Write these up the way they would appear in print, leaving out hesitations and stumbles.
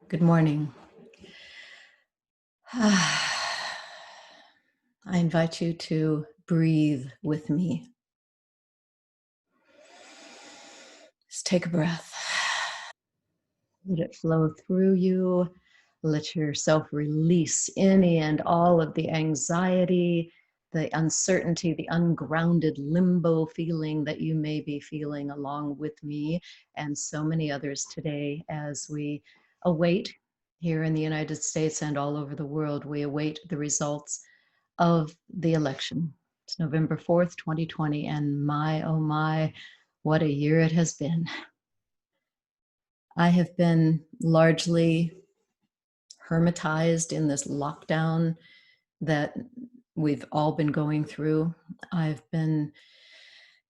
Good morning. I invite you to breathe with me. Just take a breath. Let it flow through you. Let yourself release any and all of the anxiety, the uncertainty, the ungrounded limbo feeling that you may be feeling along with me and so many others today as we await here in the United States and all over the world. We await the results of the election. It's November 4th, 2020, and my, oh my, what a year it has been. I have been largely hermitized in this lockdown that we've all been going through. I've been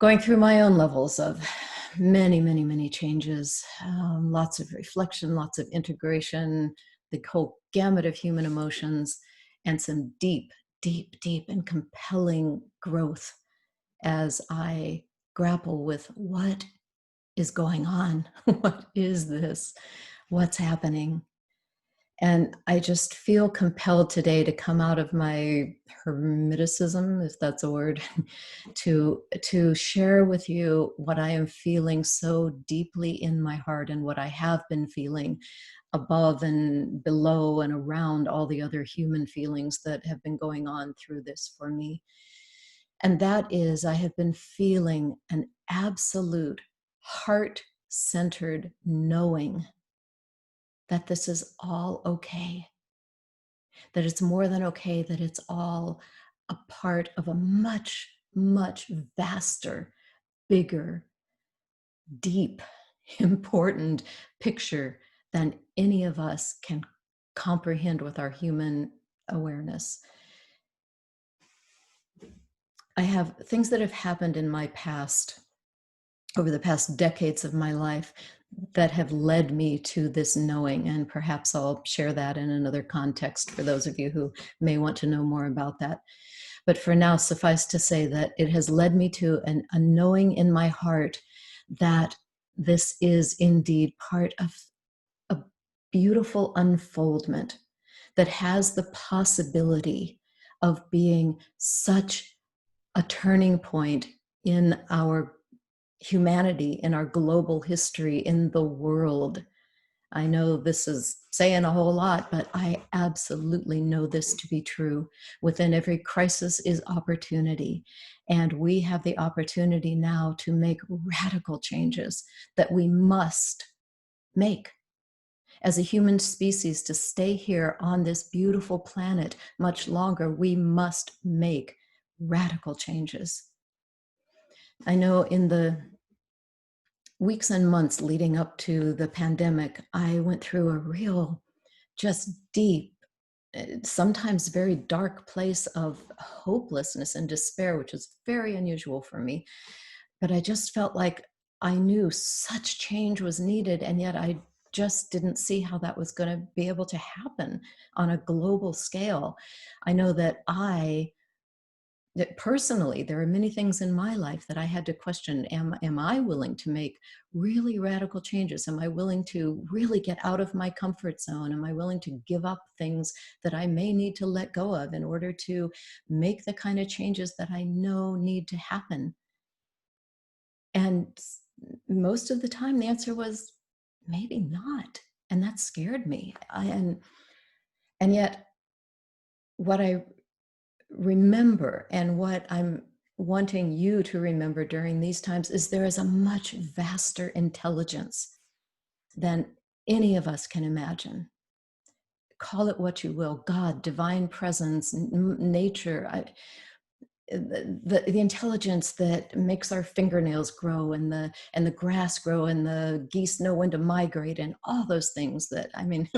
going through my own levels of many, many, many changes, lots of reflection, lots of integration, the whole gamut of human emotions, and some deep, deep, deep, and compelling growth as I grapple with what is going on. What is this? What's happening? And I just feel compelled today to come out of my hermeticism, if that's a word, to share with you what I am feeling so deeply in my heart and what I have been feeling above and below and around all the other human feelings that have been going on through this for me. And that is, I have been feeling an absolute heart centered knowing that this is all okay, that it's more than okay, that it's all a part of a much, much vaster, bigger, deep, important picture than any of us can comprehend with our human awareness. I have things that have happened in my past, over the past decades of my life, that have led me to this knowing. And perhaps I'll share that in another context for those of you who may want to know more about that. But for now, suffice to say that it has led me to a knowing in my heart that this is indeed part of a beautiful unfoldment that has the possibility of being such a turning point in our humanity, in our global history, in the world. I know this is saying a whole lot, but I absolutely know this to be true. Within every crisis is opportunity. And we have the opportunity now to make radical changes that we must make as a human species. To stay here on this beautiful planet much longer, we must make radical changes. I know in the weeks and months leading up to the pandemic, I went through a real, just deep, sometimes very dark place of hopelessness and despair, which is very unusual for me. But I just felt like I knew such change was needed, and yet I just didn't see how that was going to be able to happen on a global scale. I know that personally, there are many things in my life that I had to question. Am I willing to make really radical changes? Am I willing to really get out of my comfort zone? Am I willing to give up things that I may need to let go of in order to make the kind of changes that I know need to happen? And most of the time, the answer was maybe not. And that scared me. And yet, what I remember and what I'm wanting you to remember during these times is there is a much vaster intelligence than any of us can imagine. Call it what you will: God, divine presence, nature, the intelligence that makes our fingernails grow and the grass grow and the geese know when to migrate and all those things that, I mean,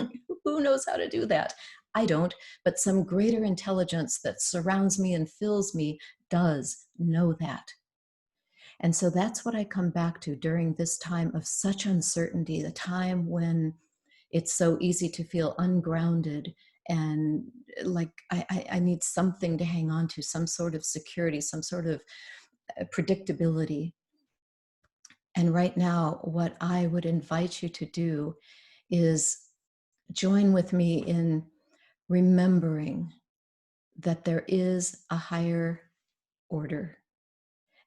who knows how to do that? I don't, but some greater intelligence that surrounds me and fills me does know that. And so that's what I come back to during this time of such uncertainty, the time when it's so easy to feel ungrounded and like I need something to hang on to, some sort of security, some sort of predictability. And right now, what I would invite you to do is join with me in remembering that there is a higher order,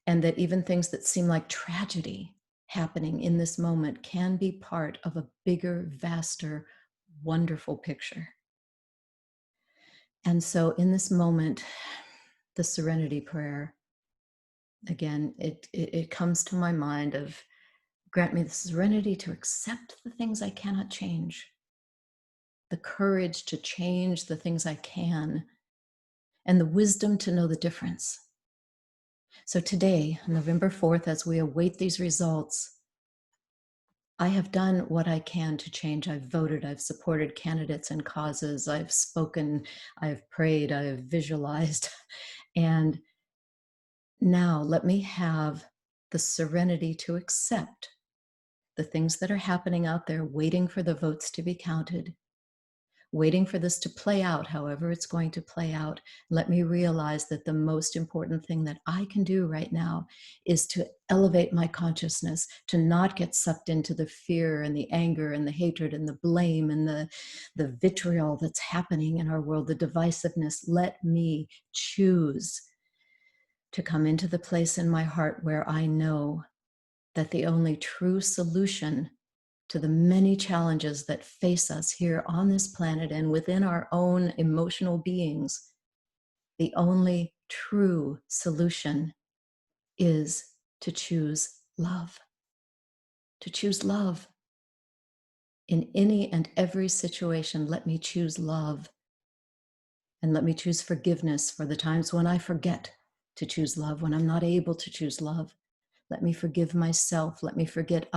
and that even things that seem like tragedy happening in this moment can be part of a bigger, vaster, wonderful picture. And so in this moment, the serenity prayer, again, it comes to my mind of, grant me the serenity to accept the things I cannot change, the courage to change the things I can, and the wisdom to know the difference. So today, November 4th, as we await these results, I have done what I can to change. I've voted, I've supported candidates and causes, I've spoken, I've prayed, I've visualized. And now let me have the serenity to accept the things that are happening out there, waiting for the votes to be counted, waiting for this to play out, however it's going to play out. Let me realize that the most important thing that I can do right now is to elevate my consciousness, to not get sucked into the fear and the anger and the hatred and the blame and the vitriol that's happening in our world, the divisiveness. Let me choose to come into the place in my heart where I know that the only true solution to the many challenges that face us here on this planet and within our own emotional beings, the only true solution is to choose love. To choose love. In any and every situation, let me choose love. And let me choose forgiveness for the times when I forget to choose love, when I'm not able to choose love. Let me forgive myself. Let me forgive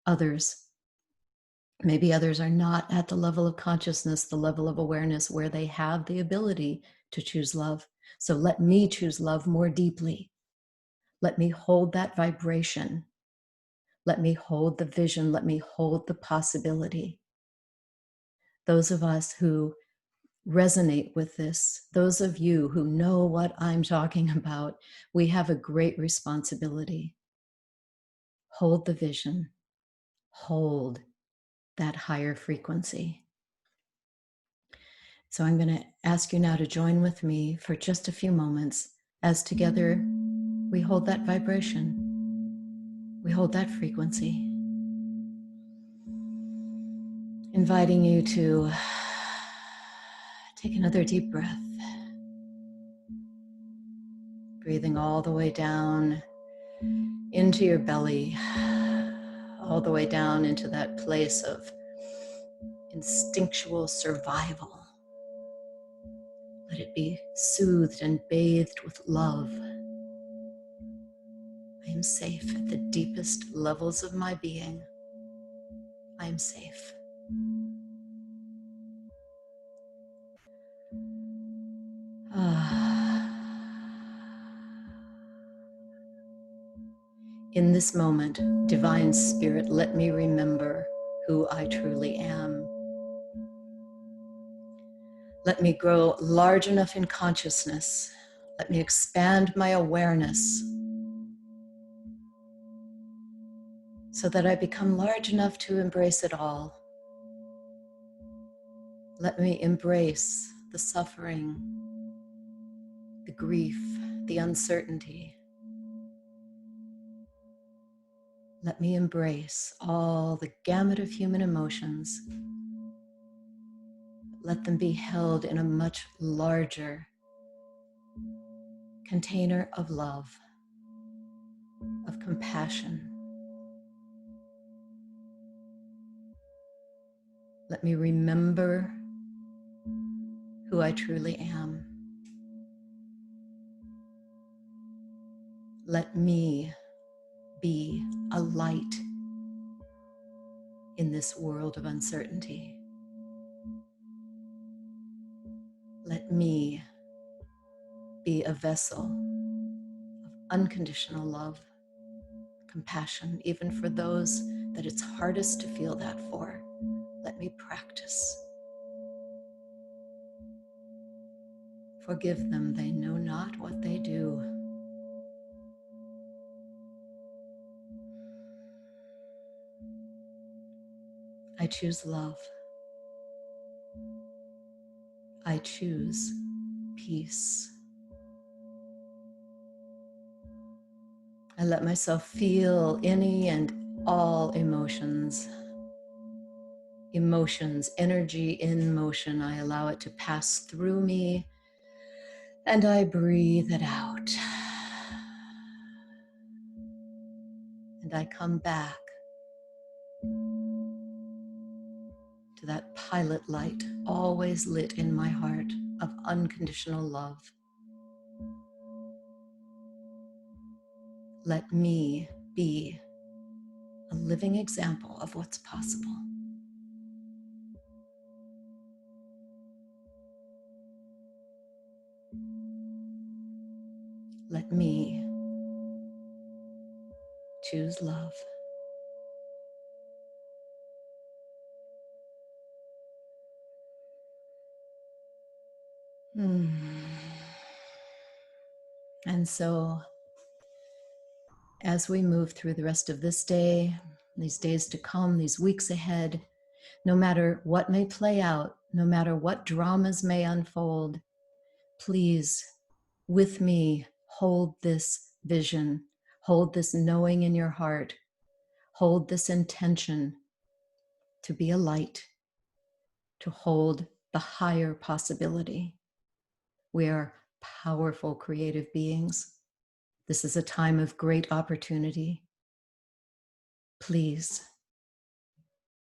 others. Maybe others are not at the level of consciousness, the level of awareness where they have the ability to choose love. So let me choose love more deeply. Let me hold that vibration. Let me hold the vision. Let me hold the possibility. Those of us who resonate with this, those of you who know what I'm talking about, we have a great responsibility. Hold the vision. Hold that higher frequency. So I'm going to ask you now to join with me for just a few moments as together we hold that vibration. We hold that frequency. Inviting you to take another deep breath. Breathing all the way down into your belly, all the way down into that place of instinctual survival. Let it be soothed and bathed with love. I am safe at the deepest levels of my being. I am safe. In this moment, Divine Spirit, let me remember who I truly am. Let me grow large enough in consciousness. Let me expand my awareness so that I become large enough to embrace it all. Let me embrace the suffering, the grief, the uncertainty. Let me embrace all the gamut of human emotions. Let them be held in a much larger container of love, of compassion. Let me remember who I truly am. Let me be a light in this world of uncertainty. Let me be a vessel of unconditional love, compassion, even for those that it's hardest to feel that for. Let me practice. Forgive them, they know not what they do. I choose love. I choose peace. I let myself feel any and all emotions. Emotions, energy in motion. I allow it to pass through me and I breathe it out. And I come back to that pilot light always lit in my heart of unconditional love. Let me be a living example of what's possible. Let me choose love. And so, as we move through the rest of this day, these days to come, these weeks ahead, no matter what may play out, no matter what dramas may unfold, please, with me, hold this vision, hold this knowing in your heart, hold this intention to be a light, to hold the higher possibility. We are powerful creative beings. This is a time of great opportunity. Please,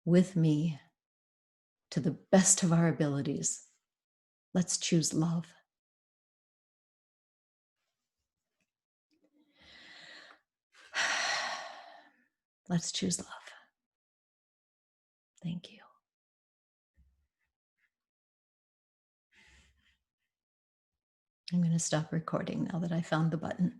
with me, to the best of our abilities, let's choose love. Let's choose love. Thank you. I'm going to stop recording now that I found the button.